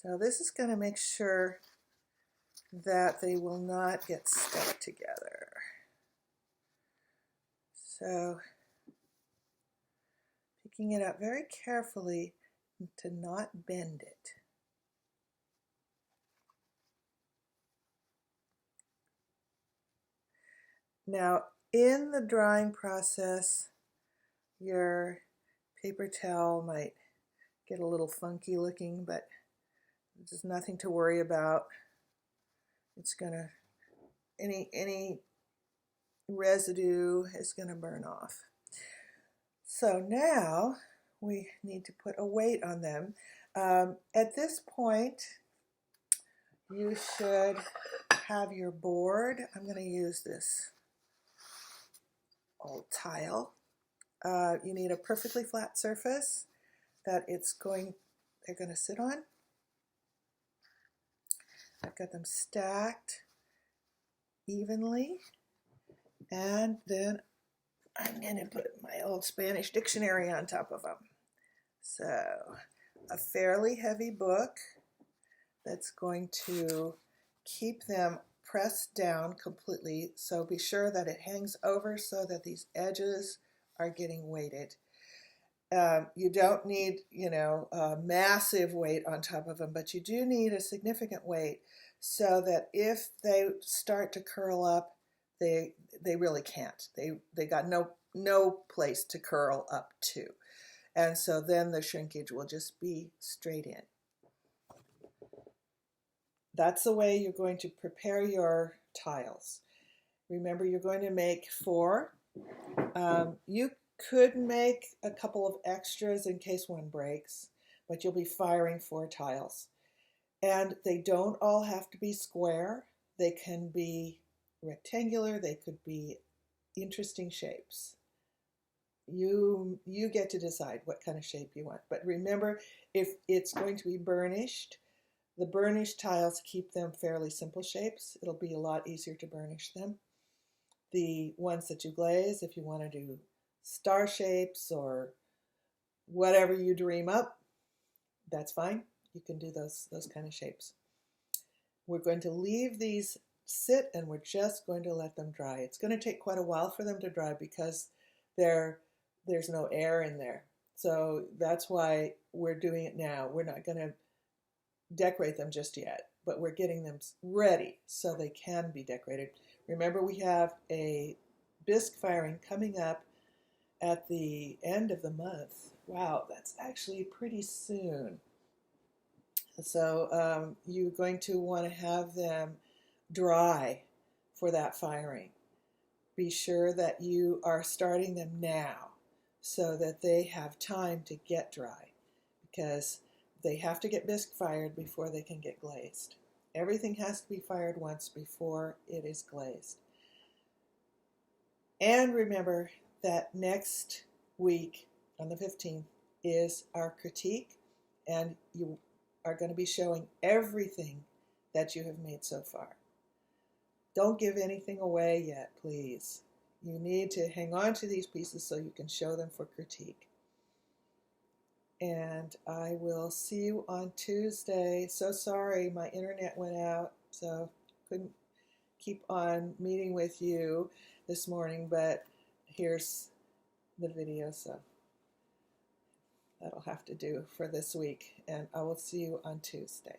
So this is going to make sure that they will not get stuck together. So picking it up very carefully to not bend it. Now, in the drying process, your paper towel might get a little funky looking, but there's nothing to worry about. It's gonna, any residue is gonna burn off. So now we need to put a weight on them. At this point, you should have your board. I'm going to use this old tile. You need a perfectly flat surface that they're going to sit on. I've got them stacked evenly, and then I'm going to put my old Spanish dictionary on top of them. So a fairly heavy book that's going to keep them pressed down completely. So be sure that it hangs over so that these edges are getting weighted. You don't need, a massive weight on top of them, but you do need a significant weight so that if they start to curl up, they really can't. They got no place to curl up to. And so then the shrinkage will just be straight in. That's the way you're going to prepare your tiles. Remember, you're going to make 4. You could make a couple of extras in case one breaks, but you'll be firing 4 tiles. And they don't all have to be square. They can be rectangular. They could be interesting shapes. You get to decide what kind of shape you want. But remember, if it's going to be burnished, the burnished tiles keep them fairly simple shapes. It'll be a lot easier to burnish them. The ones that you glaze, if you want to do star shapes or whatever you dream up, that's fine. You can do those kind of shapes. We're going to leave these sit and we're just going to let them dry. It's going to take quite a while for them to dry because there's no air in there. So that's why we're doing it now. We're not going to decorate them just yet, but we're getting them ready so they can be decorated. Remember, we have a bisque firing coming up at the end of the month. Wow, that's actually pretty soon. So you're going to want to have them dry for that firing. Be sure that you are starting them now so that they have time to get dry, because they have to get bisque fired before they can get glazed. Everything has to be fired once before it is glazed. And remember that next week on the 15th is our critique, and you are going to be showing everything that you have made so far. Don't give anything away yet, please. You need to hang on to these pieces so you can show them for critique. And I will see you on Tuesday. So sorry, my internet went out, so couldn't keep on meeting with you this morning, but here's the video, so that'll have to do for this week, and I will see you on Tuesday.